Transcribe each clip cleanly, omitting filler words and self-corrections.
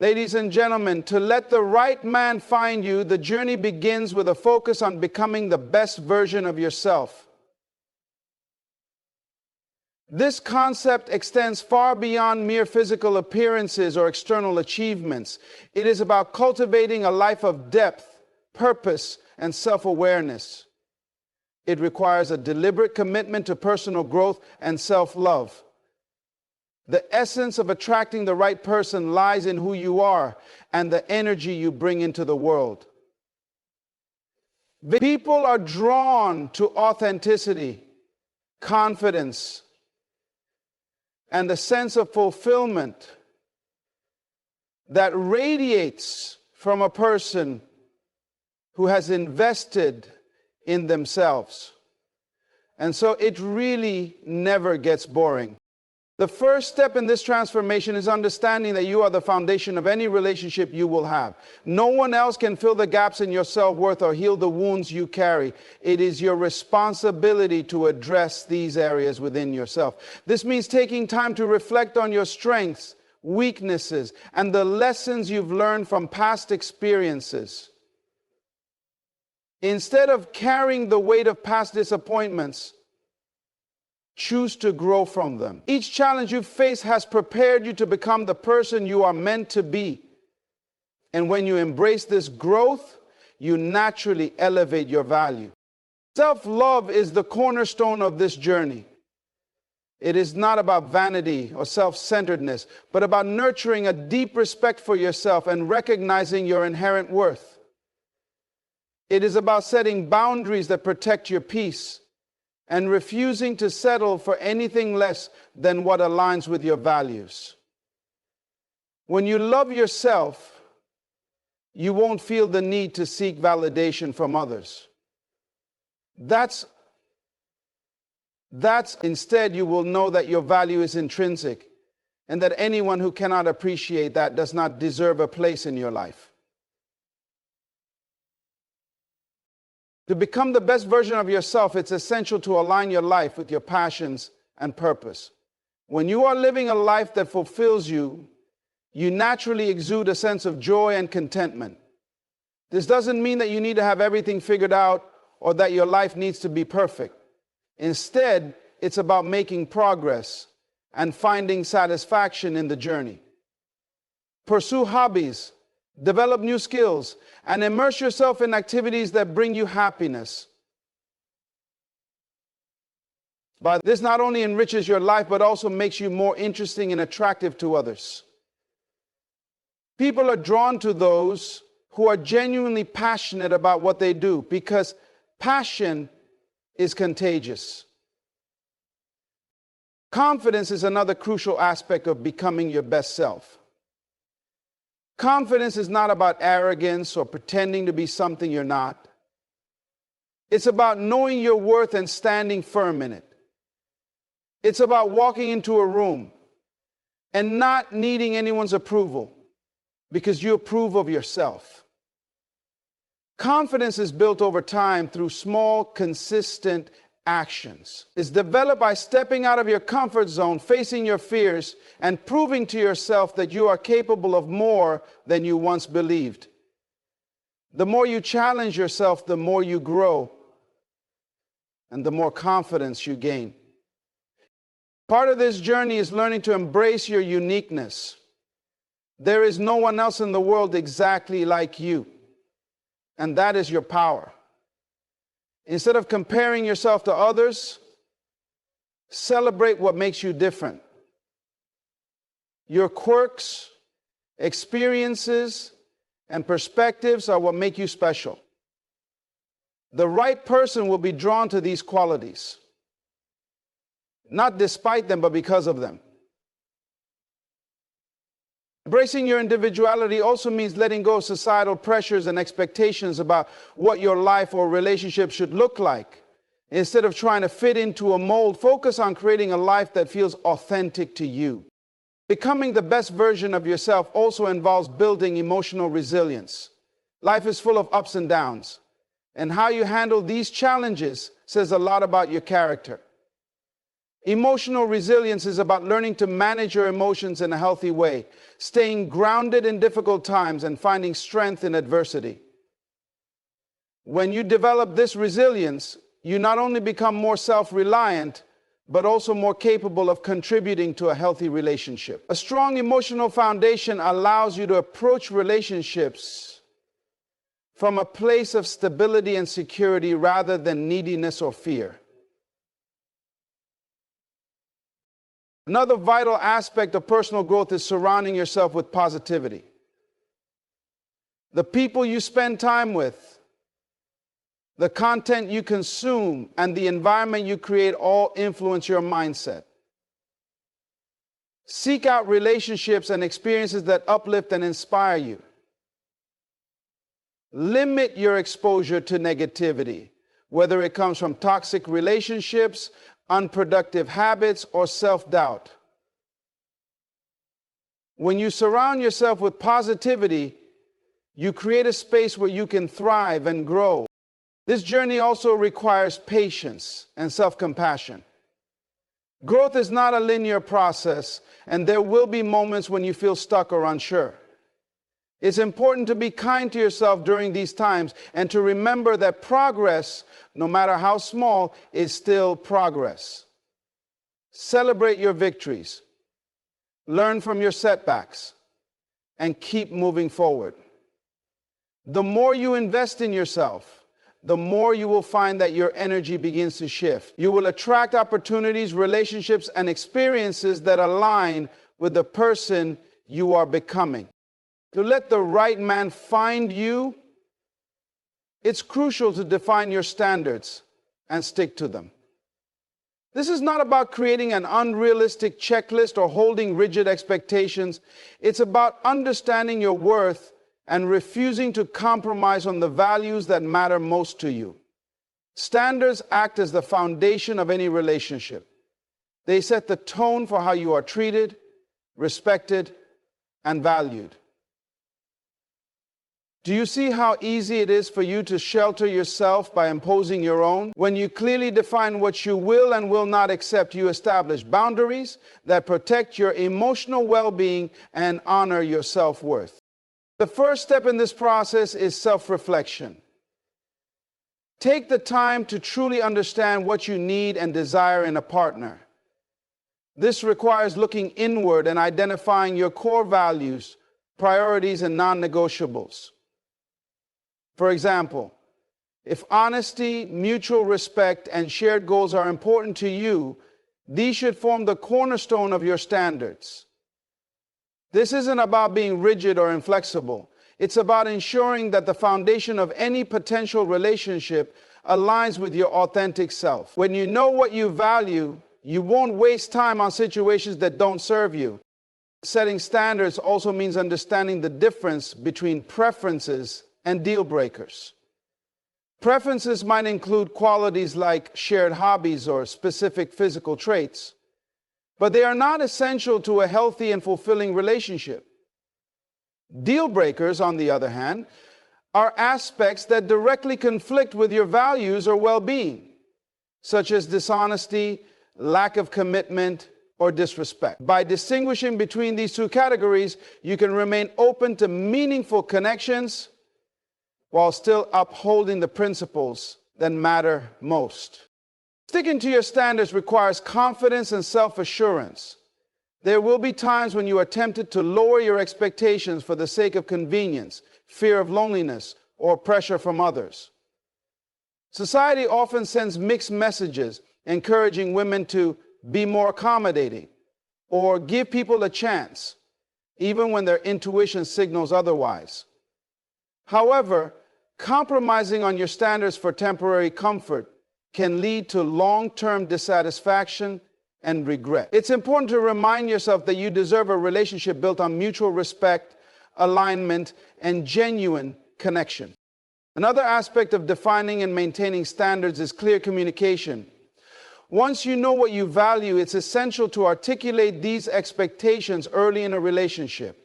Ladies and gentlemen, to let the right man find you, the journey begins with a focus on becoming the best version of yourself. This concept extends far beyond mere physical appearances or external achievements. It is about cultivating a life of depth, purpose, and self-awareness. It requires a deliberate commitment to personal growth and self-love. The essence of attracting the right person lies in who you are and the energy you bring into the world. People are drawn to authenticity, confidence, and the sense of fulfillment that radiates from a person who has invested in themselves. And so it really never gets boring. The first step in this transformation is understanding that you are the foundation of any relationship you will have. No one else can fill the gaps in your self-worth or heal the wounds you carry. It is your responsibility to address these areas within yourself. This means taking time to reflect on your strengths, weaknesses, and the lessons you've learned from past experiences. Instead of carrying the weight of past disappointments, choose to grow from them. Each challenge you face has prepared you to become the person you are meant to be. And when you embrace this growth, you naturally elevate your value. Self-love is the cornerstone of this journey. It is not about vanity or self-centeredness, but about nurturing a deep respect for yourself and recognizing your inherent worth. It is about setting boundaries that protect your peace and refusing to settle for anything less than what aligns with your values. When you love yourself, you won't feel the need to seek validation from others. Instead, you will know that your value is intrinsic and that anyone who cannot appreciate that does not deserve a place in your life. To become the best version of yourself, it's essential to align your life with your passions and purpose. When you are living a life that fulfills you, you naturally exude a sense of joy and contentment. This doesn't mean that you need to have everything figured out or that your life needs to be perfect. Instead, it's about making progress and finding satisfaction in the journey. Pursue hobbies, develop new skills, and immerse yourself in activities that bring you happiness. But this not only enriches your life, but also makes you more interesting and attractive to others. People are drawn to those who are genuinely passionate about what they do because passion is contagious. Confidence is another crucial aspect of becoming your best self. Confidence is not about arrogance or pretending to be something you're not. It's about knowing your worth and standing firm in it. It's about walking into a room and not needing anyone's approval because you approve of yourself. Confidence is built over time through small, consistent actions. It's developed by stepping out of your comfort zone, facing your fears, and proving to yourself that you are capable of more than you once believed. The more you challenge yourself, the more you grow, and the more confidence you gain. Part of this journey is learning to embrace your uniqueness. There is no one else in the world exactly like you, and that is your power. Instead of comparing yourself to others, celebrate what makes you different. Your quirks, experiences, and perspectives are what make you special. The right person will be drawn to these qualities, not despite them, but because of them. Embracing your individuality also means letting go of societal pressures and expectations about what your life or relationship should look like. Instead of trying to fit into a mold, focus on creating a life that feels authentic to you. Becoming the best version of yourself also involves building emotional resilience. Life is full of ups and downs, and how you handle these challenges says a lot about your character. Emotional resilience is about learning to manage your emotions in a healthy way, staying grounded in difficult times and finding strength in adversity. When you develop this resilience, you not only become more self-reliant, but also more capable of contributing to a healthy relationship. A strong emotional foundation allows you to approach relationships from a place of stability and security rather than neediness or fear. Another vital aspect of personal growth is surrounding yourself with positivity. The people you spend time with, the content you consume, and the environment you create all influence your mindset. Seek out relationships and experiences that uplift and inspire you. Limit your exposure to negativity, whether it comes from toxic relationships, unproductive habits, or self-doubt. When you surround yourself with positivity, you create a space where you can thrive and grow. This journey also requires patience and self-compassion. Growth is not a linear process, and there will be moments when you feel stuck or unsure. It's important to be kind to yourself during these times and to remember that progress, no matter how small, is still progress. Celebrate your victories, learn from your setbacks, and keep moving forward. The more you invest in yourself, the more you will find that your energy begins to shift. You will attract opportunities, relationships, and experiences that align with the person you are becoming. To let the right man find you, it's crucial to define your standards and stick to them. This is not about creating an unrealistic checklist or holding rigid expectations. It's about understanding your worth and refusing to compromise on the values that matter most to you. Standards act as the foundation of any relationship. They set the tone for how you are treated, respected, and valued. Do you see how easy it is for you to shelter yourself by imposing your own? When you clearly define what you will and will not accept, you establish boundaries that protect your emotional well-being and honor your self-worth. The first step in this process is self-reflection. Take the time to truly understand what you need and desire in a partner. This requires looking inward and identifying your core values, priorities, and non-negotiables. For example, if honesty, mutual respect, and shared goals are important to you, these should form the cornerstone of your standards. This isn't about being rigid or inflexible. It's about ensuring that the foundation of any potential relationship aligns with your authentic self. When you know what you value, you won't waste time on situations that don't serve you. Setting standards also means understanding the difference between preferences and deal breakers. Preferences might include qualities like shared hobbies or specific physical traits, but they are not essential to a healthy and fulfilling relationship. Deal breakers, on the other hand, are aspects that directly conflict with your values or well-being, such as dishonesty, lack of commitment, or disrespect. By distinguishing between these two categories, you can remain open to meaningful connections while still upholding the principles that matter most. Sticking to your standards requires confidence and self-assurance. There will be times when you are tempted to lower your expectations for the sake of convenience, fear of loneliness, or pressure from others. Society often sends mixed messages, encouraging women to be more accommodating or give people a chance, even when their intuition signals otherwise. However, compromising on your standards for temporary comfort can lead to long-term dissatisfaction and regret. It's important to remind yourself that you deserve a relationship built on mutual respect, alignment, and genuine connection. Another aspect of defining and maintaining standards is clear communication. Once you know what you value, it's essential to articulate these expectations early in a relationship.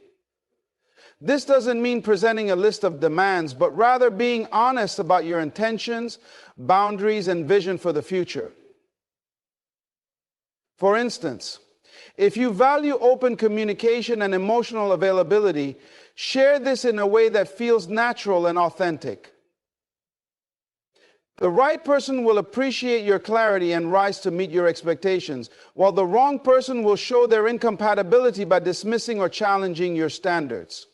This doesn't mean presenting a list of demands, but rather being honest about your intentions, boundaries, and vision for the future. For instance, if you value open communication and emotional availability, share this in a way that feels natural and authentic. The right person will appreciate your clarity and rise to meet your expectations, while the wrong person will show their incompatibility by dismissing or challenging your standards.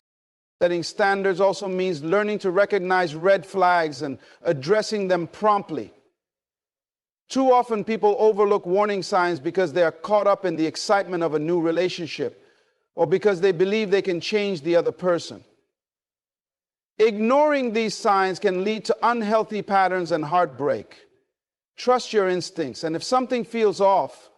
Setting standards also means learning to recognize red flags and addressing them promptly. Too often people overlook warning signs because they are caught up in the excitement of a new relationship or because they believe they can change the other person. Ignoring these signs can lead to unhealthy patterns and heartbreak. Trust your instincts, and if something feels off,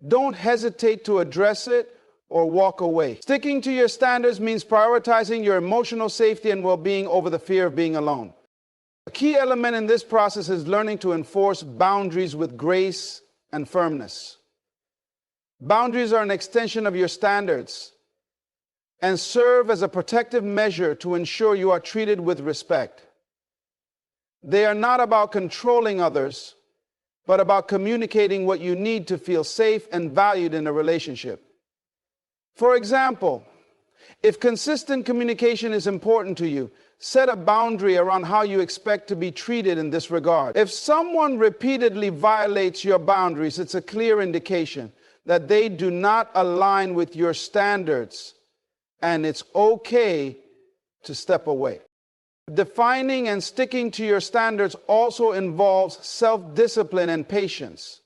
don't hesitate to address it or walk away. Sticking to your standards means prioritizing your emotional safety and well-being over the fear of being alone. A key element in this process is learning to enforce boundaries with grace and firmness. Boundaries are an extension of your standards and serve as a protective measure to ensure you are treated with respect. They are not about controlling others, but about communicating what you need to feel safe and valued in a relationship. For example, if consistent communication is important to you, set a boundary around how you expect to be treated in this regard. If someone repeatedly violates your boundaries, it's a clear indication that they do not align with your standards, and it's okay to step away. Defining and sticking to your standards also involves self-discipline and patience.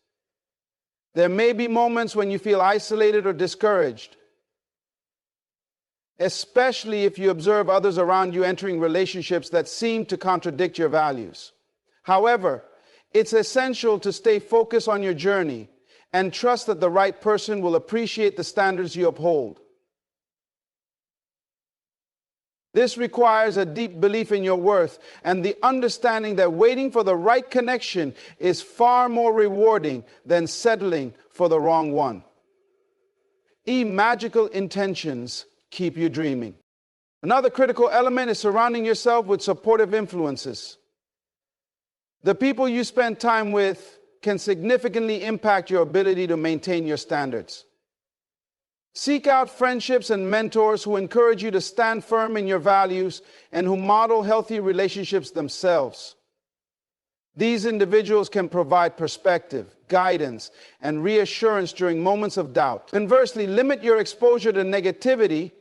There may be moments when you feel isolated or discouraged, especially if you observe others around you entering relationships that seem to contradict your values. However, it's essential to stay focused on your journey and trust that the right person will appreciate the standards you uphold. This requires a deep belief in your worth and the understanding that waiting for the right connection is far more rewarding than settling for the wrong one. Magical intentions keep you dreaming. Another critical element is surrounding yourself with supportive influences. The people you spend time with can significantly impact your ability to maintain your standards. Seek out friendships and mentors who encourage you to stand firm in your values and who model healthy relationships themselves. These individuals can provide perspective, guidance, and reassurance during moments of doubt. Conversely, limit your exposure to negativity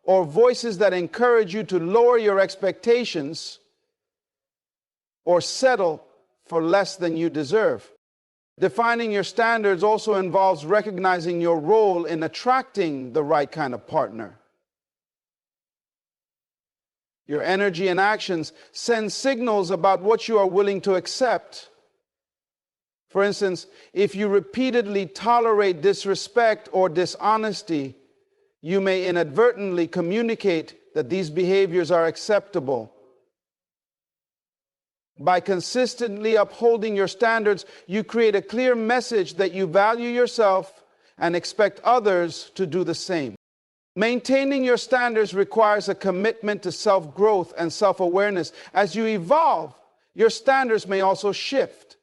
or voices that encourage you to lower your expectations or settle for less than you deserve. Defining your standards also involves recognizing your role in attracting the right kind of partner. Your energy and actions send signals about what you are willing to accept. For instance, if you repeatedly tolerate disrespect or dishonesty, you may inadvertently communicate that these behaviors are acceptable. By consistently upholding your standards, you create a clear message that you value yourself and expect others to do the same. Maintaining your standards requires a commitment to self-growth and self-awareness. As you evolve, your standards may also shift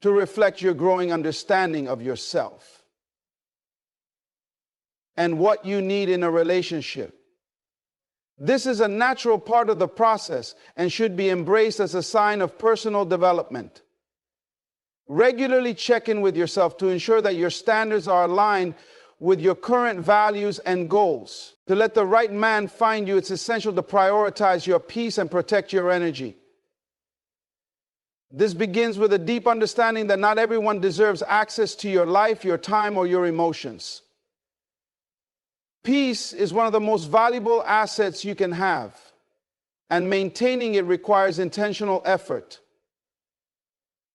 to reflect your growing understanding of yourself and what you need in a relationship. This is a natural part of the process and should be embraced as a sign of personal development. Regularly check in with yourself to ensure that your standards are aligned with your current values and goals. To let the right man find you, it's essential to prioritize your peace and protect your energy. This begins with a deep understanding that not everyone deserves access to your life, your time, or your emotions. Peace is one of the most valuable assets you can have, and maintaining it requires intentional effort.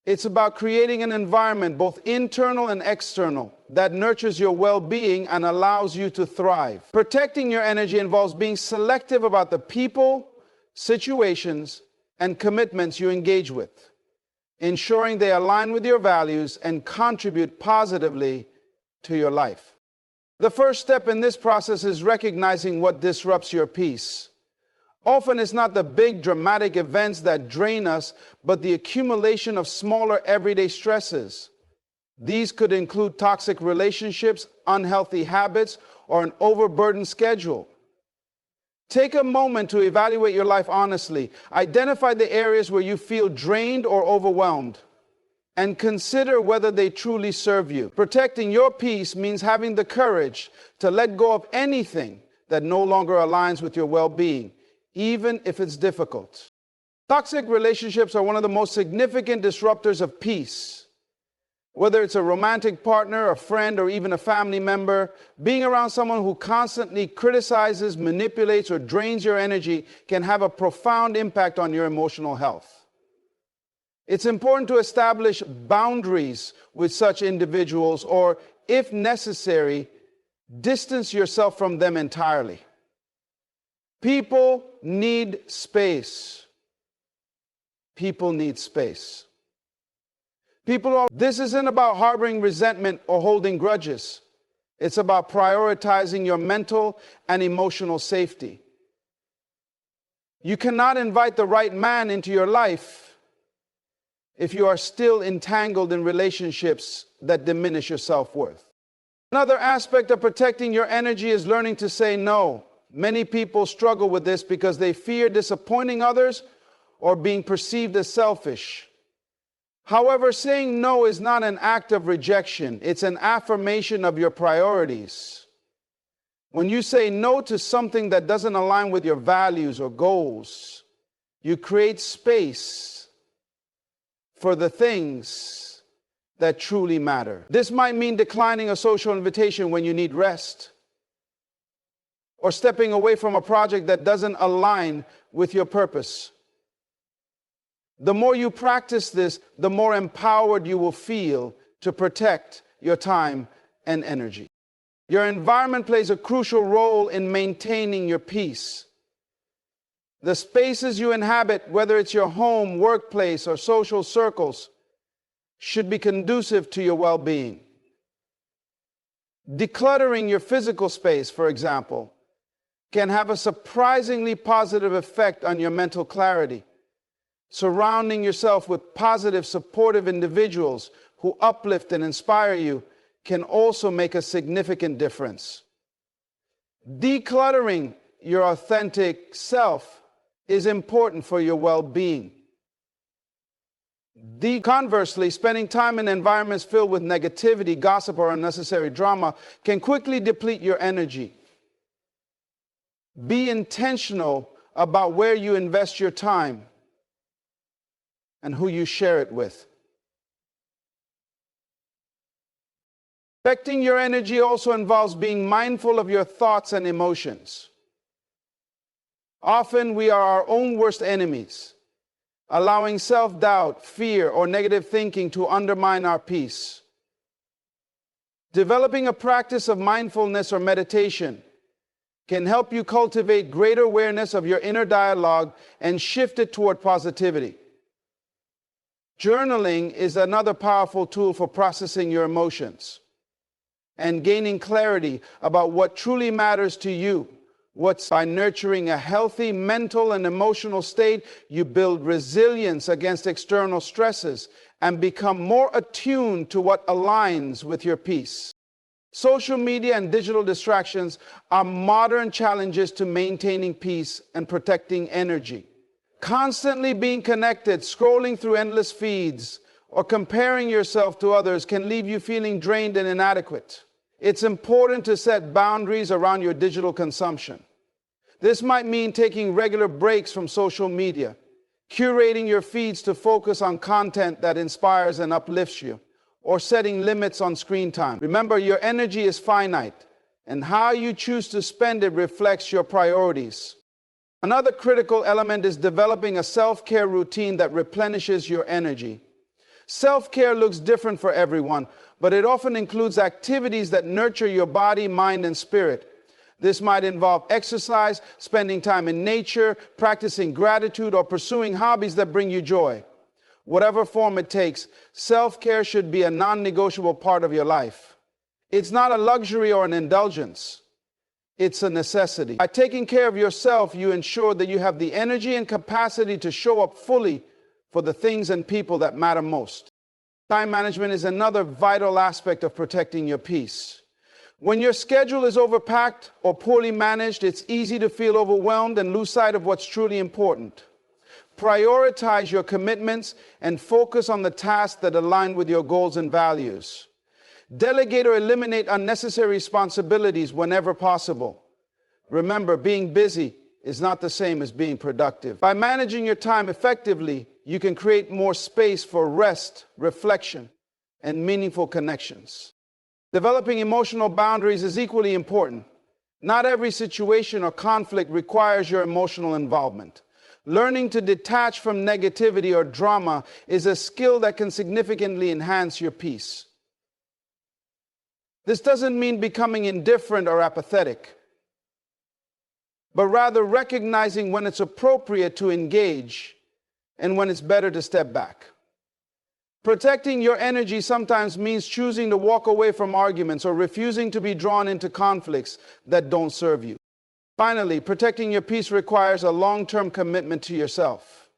It's about creating an environment, both internal and external, that nurtures your well-being and allows you to thrive. Protecting your energy involves being selective about the people, situations, and commitments you engage with, ensuring they align with your values and contribute positively to your life. The first step in this process is recognizing what disrupts your peace. Often it's not the big dramatic events that drain us, but the accumulation of smaller everyday stresses. These could include toxic relationships, unhealthy habits, or an overburdened schedule. Take a moment to evaluate your life honestly. Identify the areas where you feel drained or overwhelmed, and consider whether they truly serve you. Protecting your peace means having the courage to let go of anything that no longer aligns with your well-being, even if it's difficult. Toxic relationships are one of the most significant disruptors of peace. Whether it's a romantic partner, a friend, or even a family member, being around someone who constantly criticizes, manipulates, or drains your energy can have a profound impact on your emotional health. It's important to establish boundaries with such individuals, or, if necessary, distance yourself from them entirely. People need space. People need space. This isn't about harboring resentment or holding grudges. It's about prioritizing your mental and emotional safety. You cannot invite the right man into your life if you are still entangled in relationships that diminish your self-worth. Another aspect of protecting your energy is learning to say no. Many people struggle with this because they fear disappointing others or being perceived as selfish. However, saying no is not an act of rejection. It's an affirmation of your priorities. When you say no to something that doesn't align with your values or goals, you create space for the things that truly matter. This might mean declining a social invitation when you need rest, or stepping away from a project that doesn't align with your purpose. The more you practice this, the more empowered you will feel to protect your time and energy. Your environment plays a crucial role in maintaining your peace. The spaces you inhabit, whether it's your home, workplace, or social circles, should be conducive to your well-being. Decluttering your physical space, for example, can have a surprisingly positive effect on your mental clarity. Surrounding yourself with positive, supportive individuals who uplift and inspire you can also make a significant difference. Decluttering your authentic self is important for your well-being. Conversely, spending time in environments filled with negativity, gossip, or unnecessary drama can quickly deplete your energy. Be intentional about where you invest your time and who you share it with. Protecting your energy also involves being mindful of your thoughts and emotions. Often we are our own worst enemies, allowing self-doubt, fear, or negative thinking to undermine our peace. Developing a practice of mindfulness or meditation can help you cultivate greater awareness of your inner dialogue and shift it toward positivity. Journaling is another powerful tool for processing your emotions and gaining clarity about what truly matters to you. By nurturing a healthy mental and emotional state, you build resilience against external stresses and become more attuned to what aligns with your peace. Social media and digital distractions are modern challenges to maintaining peace and protecting energy. Constantly being connected, scrolling through endless feeds, or comparing yourself to others can leave you feeling drained and inadequate. It's important to set boundaries around your digital consumption. This might mean taking regular breaks from social media, curating your feeds to focus on content that inspires and uplifts you, or setting limits on screen time. Remember, your energy is finite, and how you choose to spend it reflects your priorities. Another critical element is developing a self-care routine that replenishes your energy. Self-care looks different for everyone, but it often includes activities that nurture your body, mind, and spirit. This might involve exercise, spending time in nature, practicing gratitude, or pursuing hobbies that bring you joy. Whatever form it takes, self-care should be a non-negotiable part of your life. It's not a luxury or an indulgence. It's a necessity. By taking care of yourself, you ensure that you have the energy and capacity to show up fully for the things and people that matter most. Time management is another vital aspect of protecting your peace. When your schedule is overpacked or poorly managed, it's easy to feel overwhelmed and lose sight of what's truly important. Prioritize your commitments and focus on the tasks that align with your goals and values. Delegate or eliminate unnecessary responsibilities whenever possible. Remember, being busy is not the same as being productive. By managing your time effectively, you can create more space for rest, reflection, and meaningful connections. Developing emotional boundaries is equally important. Not every situation or conflict requires your emotional involvement. Learning to detach from negativity or drama is a skill that can significantly enhance your peace. This doesn't mean becoming indifferent or apathetic, but rather recognizing when it's appropriate to engage and when it's better to step back. Protecting your energy sometimes means choosing to walk away from arguments or refusing to be drawn into conflicts that don't serve you. Finally, protecting your peace requires a long-term commitment to yourself.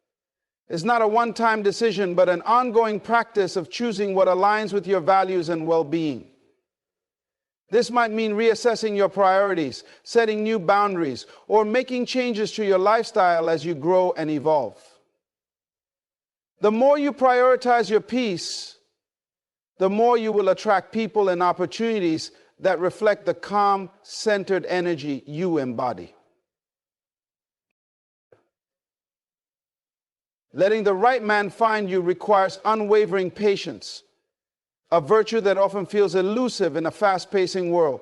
It's not a one-time decision, but an ongoing practice of choosing what aligns with your values and well-being. This might mean reassessing your priorities, setting new boundaries, or making changes to your lifestyle as you grow and evolve. The more you prioritize your peace, the more you will attract people and opportunities that reflect the calm, centered energy you embody. Letting the right man find you requires unwavering patience, a virtue that often feels elusive in a fast-pacing world.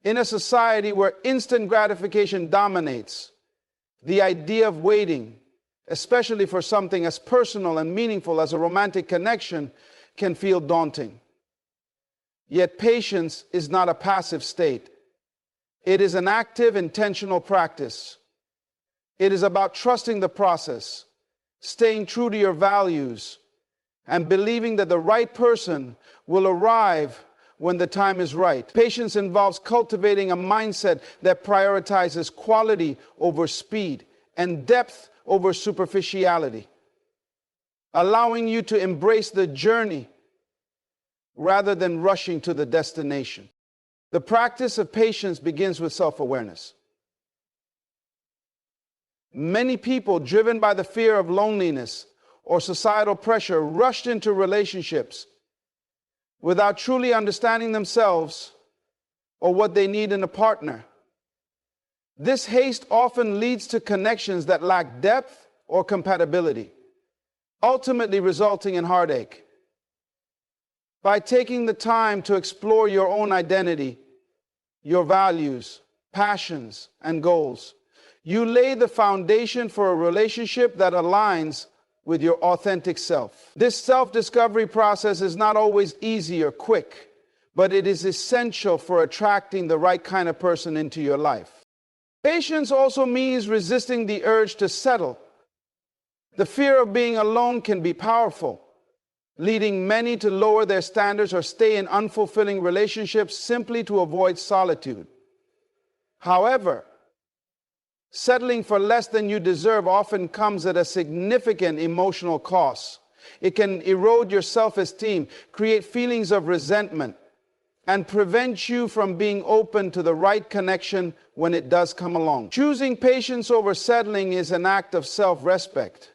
In a society where instant gratification dominates, the idea of waiting, especially for something as personal and meaningful as a romantic connection, can feel daunting. Yet patience is not a passive state. It is an active, intentional practice. It is about trusting the process, staying true to your values, and believing that the right person will arrive when the time is right. Patience involves cultivating a mindset that prioritizes quality over speed and depth over superficiality, allowing you to embrace the journey rather than rushing to the destination. The practice of patience begins with self-awareness. Many people, driven by the fear of loneliness or societal pressure, rushed into relationships without truly understanding themselves or what they need in a partner. This haste often leads to connections that lack depth or compatibility, ultimately resulting in heartache. By taking the time to explore your own identity, your values, passions, and goals, you lay the foundation for a relationship that aligns with your authentic self. This self-discovery process is not always easy or quick, but it is essential for attracting the right kind of person into your life. Patience also means resisting the urge to settle. The fear of being alone can be powerful, leading many to lower their standards or stay in unfulfilling relationships simply to avoid solitude. However, settling for less than you deserve often comes at a significant emotional cost. It can erode your self-esteem, create feelings of resentment, and prevent you from being open to the right connection when it does come along. Choosing patience over settling is an act of self-respect.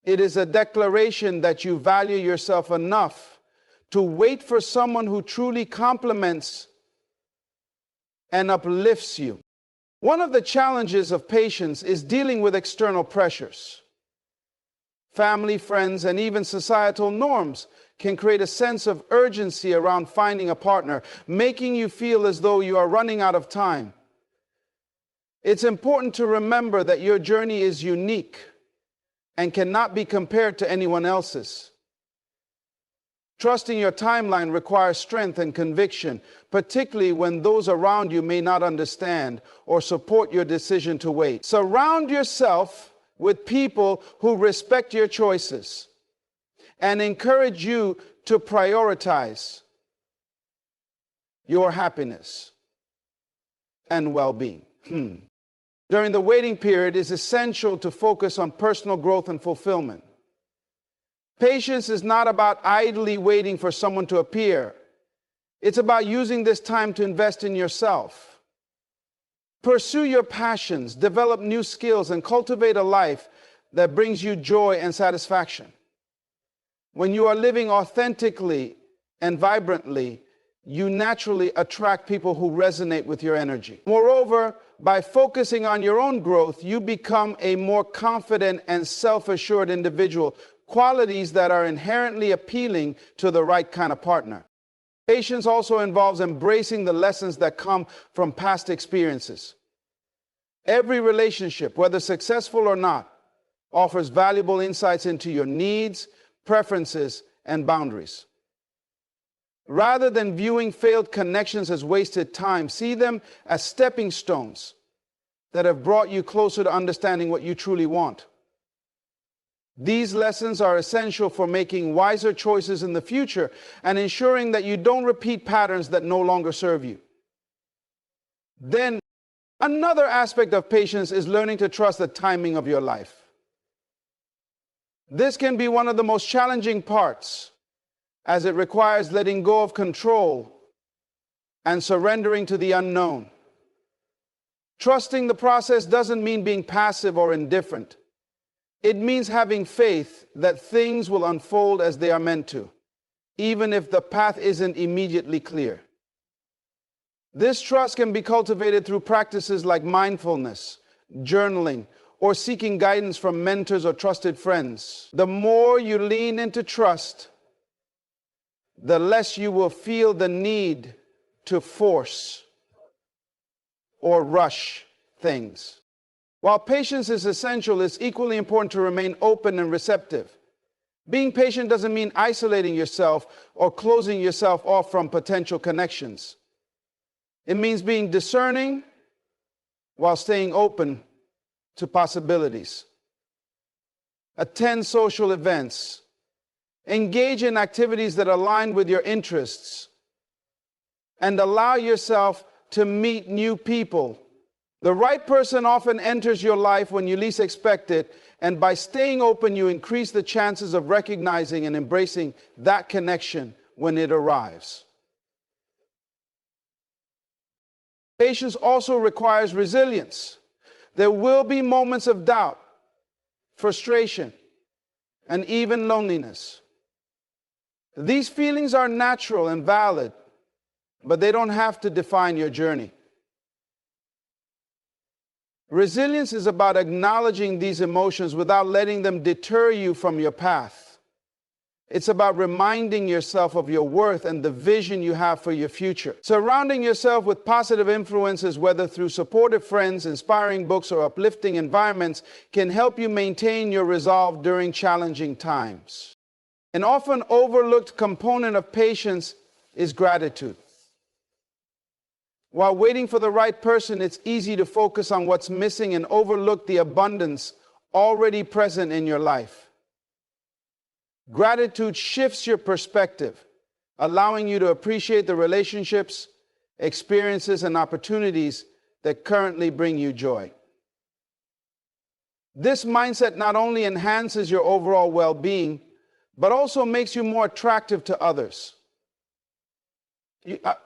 It is a declaration that you value yourself enough to wait for someone who truly complements and uplifts you. One of the challenges of patience is dealing with external pressures. Family, friends, and even societal norms can create a sense of urgency around finding a partner, making you feel as though you are running out of time. It's important to remember that your journey is unique and cannot be compared to anyone else's. Trusting your timeline requires strength and conviction, particularly when those around you may not understand or support your decision to wait. Surround yourself with people who respect your choices and encourage you to prioritize your happiness and well-being. During the waiting period, it is essential to focus on personal growth and fulfillment. Patience is not about idly waiting for someone to appear. It's about using this time to invest in yourself. Pursue your passions, develop new skills, and cultivate a life that brings you joy and satisfaction. When you are living authentically and vibrantly, you naturally attract people who resonate with your energy. Moreover, by focusing on your own growth, you become a more confident and self-assured individual, qualities that are inherently appealing to the right kind of partner. Patience also involves embracing the lessons that come from past experiences. Every relationship, whether successful or not, offers valuable insights into your needs, preferences, and boundaries. Rather than viewing failed connections as wasted time, see them as stepping stones that have brought you closer to understanding what you truly want. These lessons are essential for making wiser choices in the future and ensuring that you don't repeat patterns that no longer serve you. Then, another aspect of patience is learning to trust the timing of your life. This can be one of the most challenging parts, as it requires letting go of control and surrendering to the unknown. Trusting the process doesn't mean being passive or indifferent. It means having faith that things will unfold as they are meant to, even if the path isn't immediately clear. This trust can be cultivated through practices like mindfulness, journaling, or seeking guidance from mentors or trusted friends. The more you lean into trust, the less you will feel the need to force or rush things. While patience is essential, it's equally important to remain open and receptive. Being patient doesn't mean isolating yourself or closing yourself off from potential connections. It means being discerning while staying open to possibilities. Attend social events. Engage in activities that align with your interests. And allow yourself to meet new people. The right person often enters your life when you least expect it, and by staying open, you increase the chances of recognizing and embracing that connection when it arrives. Patience also requires resilience. There will be moments of doubt, frustration, and even loneliness. These feelings are natural and valid, but they don't have to define your journey. Resilience is about acknowledging these emotions without letting them deter you from your path. It's about reminding yourself of your worth and the vision you have for your future. Surrounding yourself with positive influences, whether through supportive friends, inspiring books, or uplifting environments, can help you maintain your resolve during challenging times. An often overlooked component of patience is gratitude. While waiting for the right person, it's easy to focus on what's missing and overlook the abundance already present in your life. Gratitude shifts your perspective, allowing you to appreciate the relationships, experiences, and opportunities that currently bring you joy. This mindset not only enhances your overall well-being, but also makes you more attractive to others.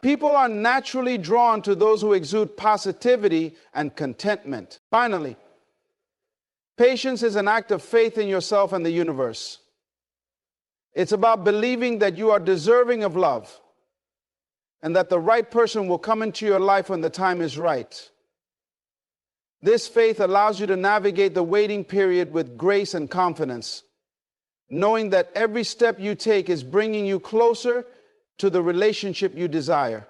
People are naturally drawn to those who exude positivity and contentment. Finally, patience is an act of faith in yourself and the universe. It's about believing that you are deserving of love and that the right person will come into your life when the time is right. This faith allows you to navigate the waiting period with grace and confidence, knowing that every step you take is bringing you closer to the relationship you desire.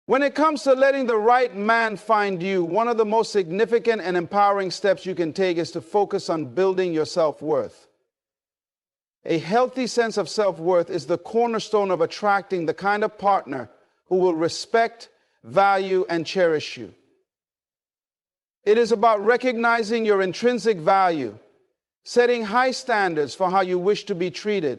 When it comes to letting the right man find you, one of the most significant and empowering steps you can take is to focus on building your self-worth. A healthy sense of self-worth is the cornerstone of attracting the kind of partner who will respect, value, and cherish you. It is about recognizing your intrinsic value, setting high standards for how you wish to be treated,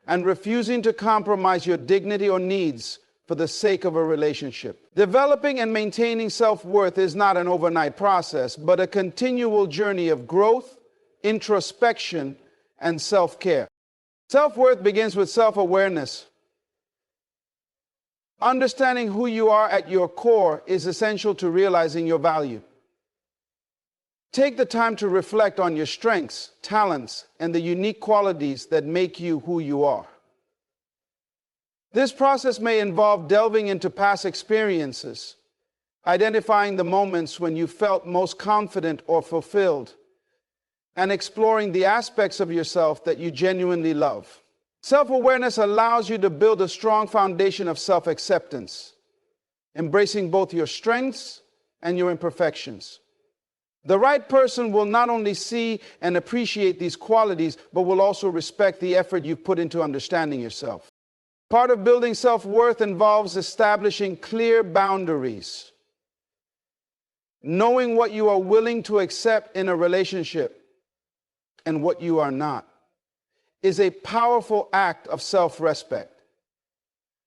and refusing to compromise your dignity or needs for the sake of a relationship. Developing and maintaining self-worth is not an overnight process, but a continual journey of growth, introspection, and self-care. Self-worth begins with self-awareness. Understanding who you are at your core is essential to realizing your value. Take the time to reflect on your strengths, talents, and the unique qualities that make you who you are. This process may involve delving into past experiences, identifying the moments when you felt most confident or fulfilled, and exploring the aspects of yourself that you genuinely love. Self-awareness allows you to build a strong foundation of self-acceptance, embracing both your strengths and your imperfections. The right person will not only see and appreciate these qualities, but will also respect the effort you've put into understanding yourself. Part of building self-worth involves establishing clear boundaries. Knowing what you are willing to accept in a relationship and what you are not is a powerful act of self-respect.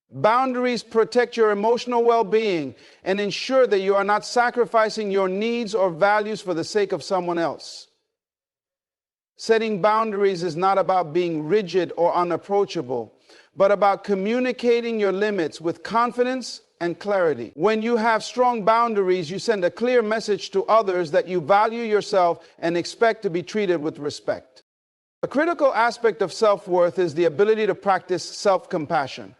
Boundaries protect your emotional well-being and ensure that you are not sacrificing your needs or values for the sake of someone else. Setting boundaries is not about being rigid or unapproachable, but about communicating your limits with confidence and clarity. When you have strong boundaries, you send a clear message to others that you value yourself and expect to be treated with respect. A critical aspect of self-worth is the ability to practice self-compassion.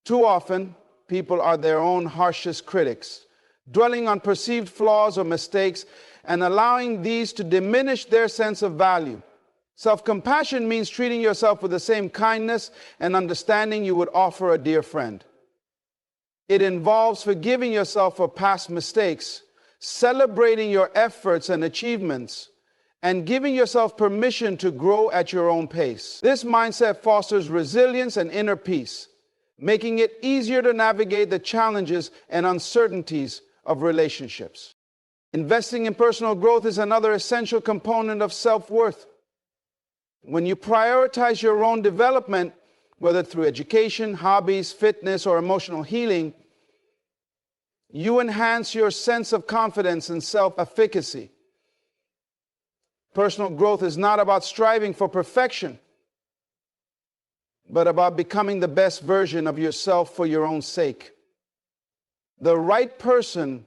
Too often, people are their own harshest critics, dwelling on perceived flaws or mistakes and allowing these to diminish their sense of value. Self-compassion means treating yourself with the same kindness and understanding you would offer a dear friend. It involves forgiving yourself for past mistakes, celebrating your efforts and achievements, and giving yourself permission to grow at your own pace. This mindset fosters resilience and inner peace, making it easier to navigate the challenges and uncertainties of relationships. Investing in personal growth is another essential component of self-worth. When you prioritize your own development, whether through education, hobbies, fitness, or emotional healing, you enhance your sense of confidence and self-efficacy. Personal growth is not about striving for perfection, but about becoming the best version of yourself for your own sake. The right person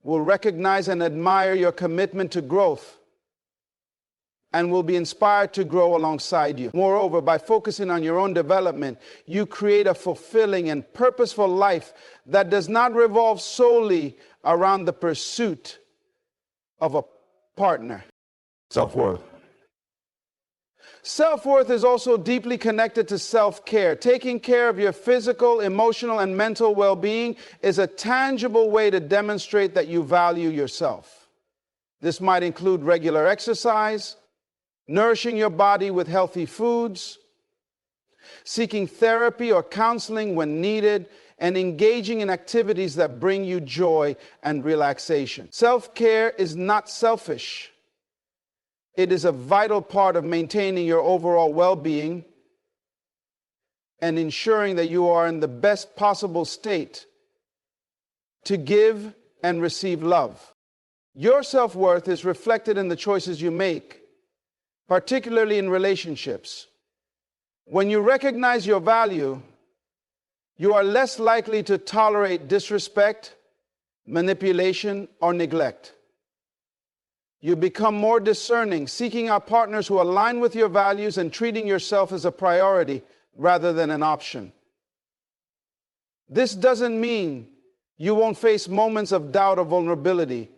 will recognize and admire your commitment to growth and will be inspired to grow alongside you. Moreover, by focusing on your own development, you create a fulfilling and purposeful life that does not revolve solely around the pursuit of a partner. Self-worth. Self-worth is also deeply connected to self-care. Taking care of your physical, emotional, and mental well-being is a tangible way to demonstrate that you value yourself. This might include regular exercise, nourishing your body with healthy foods, seeking therapy or counseling when needed, and engaging in activities that bring you joy and relaxation. Self-care is not selfish. It is a vital part of maintaining your overall well-being and ensuring that you are in the best possible state to give and receive love. Your self-worth is reflected in the choices you make, particularly in relationships. When you recognize your value, you are less likely to tolerate disrespect, manipulation, or neglect. You become more discerning, seeking out partners who align with your values and treating yourself as a priority rather than an option. This doesn't mean you won't face moments of doubt or vulnerability.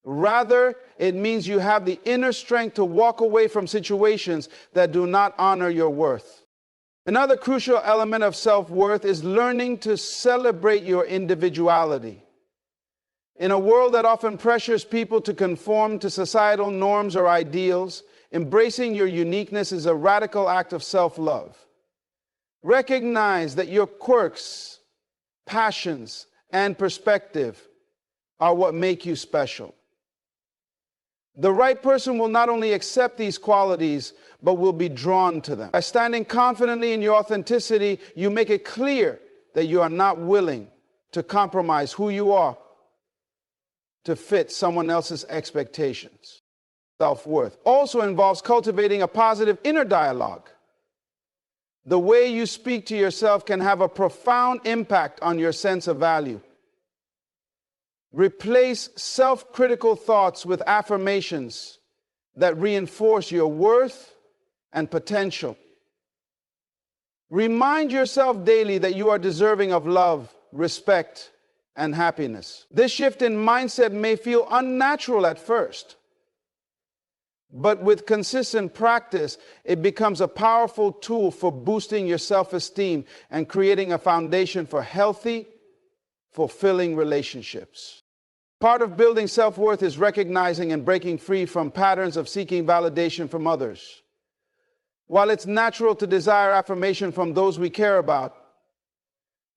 Rather, it means you have the inner strength to walk away from situations that do not honor your worth. Another crucial element of self-worth is learning to celebrate your individuality. In a world that often pressures people to conform to societal norms or ideals, embracing your uniqueness is a radical act of self-love. Recognize that your quirks, passions, and perspective are what make you special. The right person will not only accept these qualities, but will be drawn to them. By standing confidently in your authenticity, you make it clear that you are not willing to compromise who you are to fit someone else's expectations. self-worth also involves cultivating a positive inner dialogue. The way you speak to yourself can have a profound impact on your sense of value. Replace self-critical thoughts with affirmations that reinforce your worth and potential. Remind yourself daily that you are deserving of love, respect, and happiness. This shift in mindset may feel unnatural at first, but with consistent practice, it becomes a powerful tool for boosting your self-esteem and creating a foundation for healthy, fulfilling relationships. Part of building self-worth is recognizing and breaking free from patterns of seeking validation from others. While it's natural to desire affirmation from those we care about,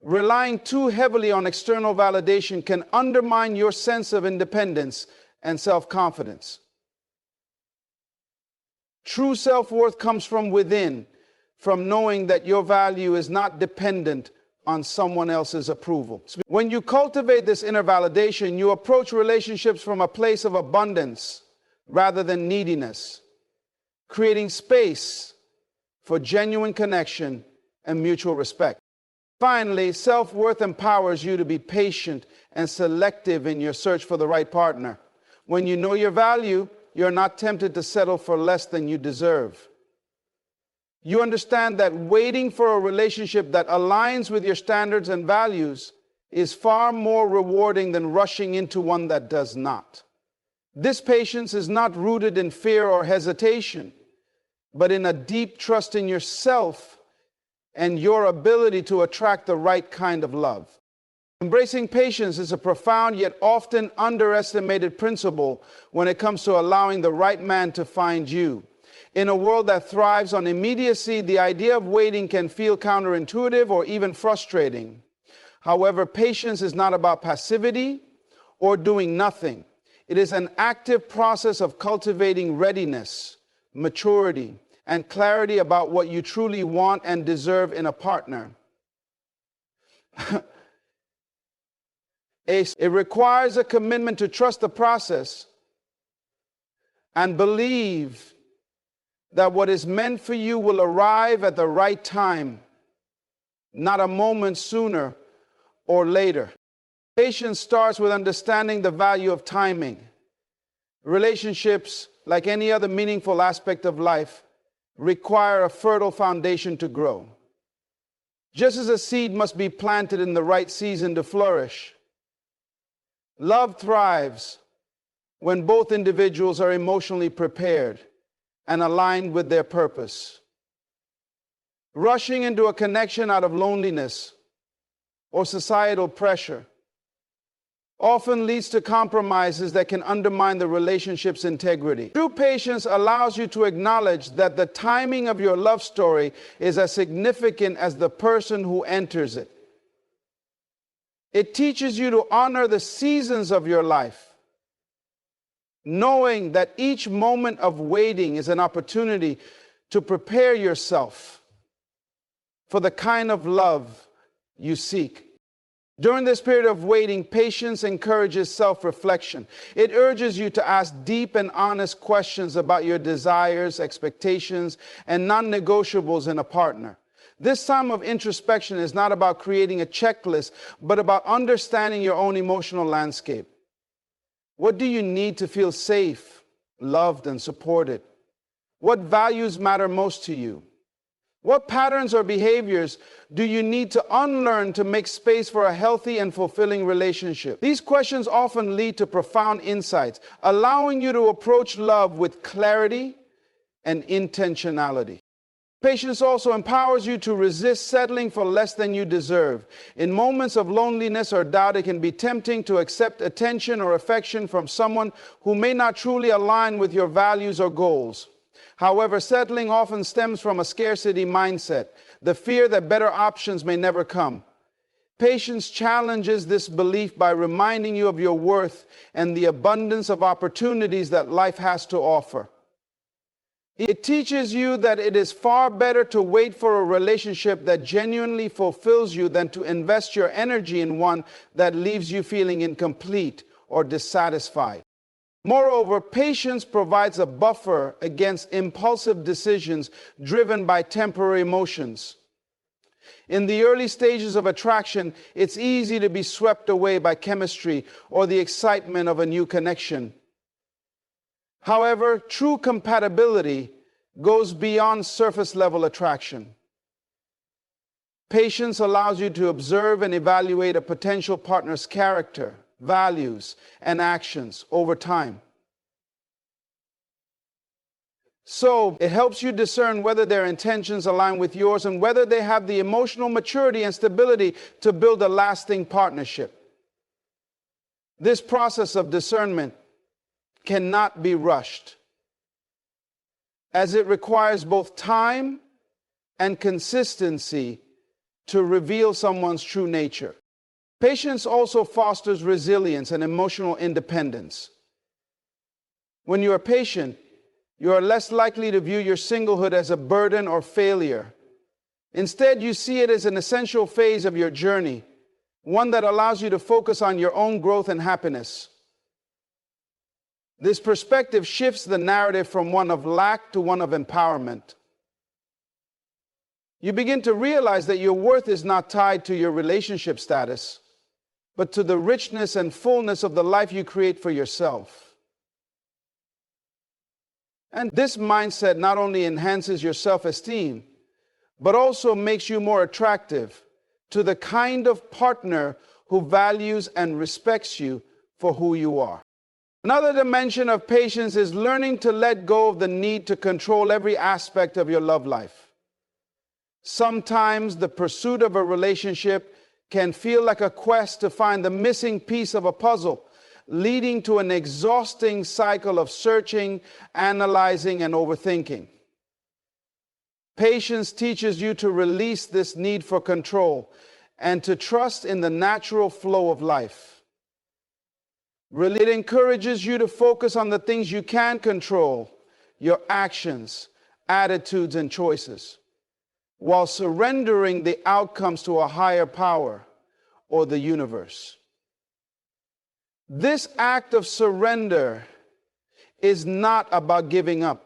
relying too heavily on external validation can undermine your sense of independence and self-confidence. True self-worth comes from within, from knowing that your value is not dependent on someone else's approval. When you cultivate this inner validation, you approach relationships from a place of abundance rather than neediness, creating space for genuine connection and mutual respect. Finally, self-worth empowers you to be patient and selective in your search for the right partner. When you know your value, you're not tempted to settle for less than you deserve. You understand that waiting for a relationship that aligns with your standards and values is far more rewarding than rushing into one that does not. This patience is not rooted in fear or hesitation, but in a deep trust in yourself and your ability to attract the right kind of love. Embracing patience is a profound yet often underestimated principle when it comes to allowing the right man to find you. In a world that thrives on immediacy, the idea of waiting can feel counterintuitive or even frustrating. However, patience is not about passivity or doing nothing. It is an active process of cultivating readiness, maturity, and clarity about what you truly want and deserve in a partner. It requires a commitment to trust the process and believe that what is meant for you will arrive at the right time, not a moment sooner or later. Patience starts with understanding the value of timing. Relationships, like any other meaningful aspect of life, require a fertile foundation to grow. Just as a seed must be planted in the right season to flourish, love thrives when both individuals are emotionally prepared and aligned with their purpose. Rushing into a connection out of loneliness or societal pressure often leads to compromises that can undermine the relationship's integrity. True patience allows you to acknowledge that the timing of your love story is as significant as the person who enters it. It teaches you to honor the seasons of your life, knowing that each moment of waiting is an opportunity to prepare yourself for the kind of love you seek. During this period of waiting, patience encourages self-reflection. It urges you to ask deep and honest questions about your desires, expectations, and non-negotiables in a partner. This time of introspection is not about creating a checklist, but about understanding your own emotional landscape. What do you need to feel safe, loved, and supported? What values matter most to you? What patterns or behaviors do you need to unlearn to make space for a healthy and fulfilling relationship? These questions often lead to profound insights, allowing you to approach love with clarity and intentionality. Patience also empowers you to resist settling for less than you deserve. In moments of loneliness or doubt, it can be tempting to accept attention or affection from someone who may not truly align with your values or goals. However, settling often stems from a scarcity mindset, the fear that better options may never come. Patience challenges this belief by reminding you of your worth and the abundance of opportunities that life has to offer. It teaches you that it is far better to wait for a relationship that genuinely fulfills you than to invest your energy in one that leaves you feeling incomplete or dissatisfied. Moreover, patience provides a buffer against impulsive decisions driven by temporary emotions. In the early stages of attraction, it's easy to be swept away by chemistry or the excitement of a new connection. However, true compatibility goes beyond surface-level attraction. Patience allows you to observe and evaluate a potential partner's character, values, and actions over time. So, it helps you discern whether their intentions align with yours and whether they have the emotional maturity and stability to build a lasting partnership. This process of discernment cannot be rushed, as it requires both time and consistency to reveal someone's true nature. Patience also fosters resilience and emotional independence. When you are patient, you are less likely to view your singlehood as a burden or failure. Instead, you see it as an essential phase of your journey, one that allows you to focus on your own growth and happiness. This perspective shifts the narrative from one of lack to one of empowerment. You begin to realize that your worth is not tied to your relationship status, but to the richness and fullness of the life you create for yourself. And this mindset not only enhances your self-esteem, but also makes you more attractive to the kind of partner who values and respects you for who you are. Another dimension of patience is learning to let go of the need to control every aspect of your love life. Sometimes the pursuit of a relationship can feel like a quest to find the missing piece of a puzzle, leading to an exhausting cycle of searching, analyzing, and overthinking. Patience teaches you to release this need for control and to trust in the natural flow of life. It encourages you to focus on the things you can control, your actions, attitudes, and choices, while surrendering the outcomes to a higher power or the universe. This act of surrender is not about giving up,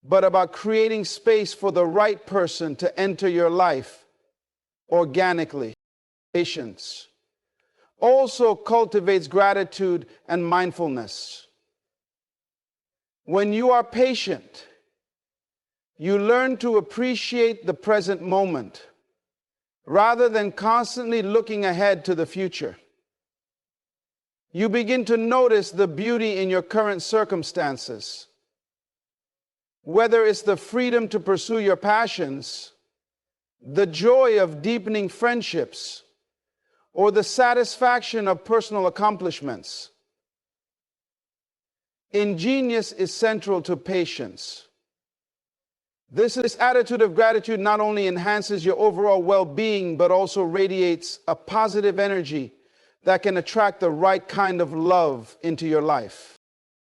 but about creating space for the right person to enter your life organically. Patience also cultivates gratitude and mindfulness. When you are patient, you learn to appreciate the present moment rather than constantly looking ahead to the future. You begin to notice the beauty in your current circumstances, whether it's the freedom to pursue your passions, the joy of deepening friendships, or the satisfaction of personal accomplishments. Ingenious is central to patience. This attitude of gratitude not only enhances your overall well-being, but also radiates a positive energy that can attract the right kind of love into your life.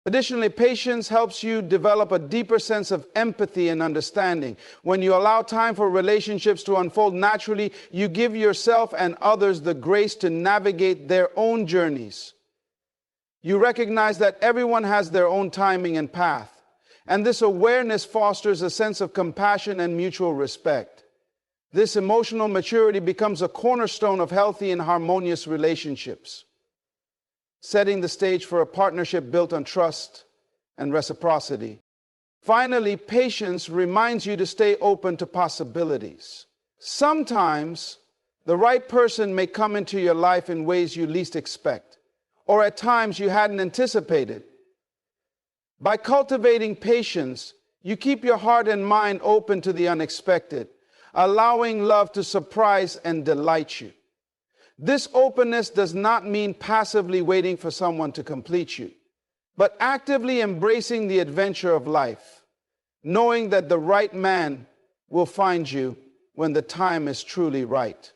Additionally, patience helps you develop a deeper sense of empathy and understanding. When you allow time for relationships to unfold naturally, you give yourself and others the grace to navigate their own journeys. You recognize that everyone has their own timing and path, and this awareness fosters a sense of compassion and mutual respect. This emotional maturity becomes a cornerstone of healthy and harmonious relationships, setting the stage for a partnership built on trust and reciprocity. Finally, patience reminds you to stay open to possibilities. Sometimes the right person may come into your life in ways you least expect, or at times you hadn't anticipated. By cultivating patience, you keep your heart and mind open to the unexpected, allowing love to surprise and delight you. This openness does not mean passively waiting for someone to complete you, but actively embracing the adventure of life, knowing that the right man will find you when the time is truly right.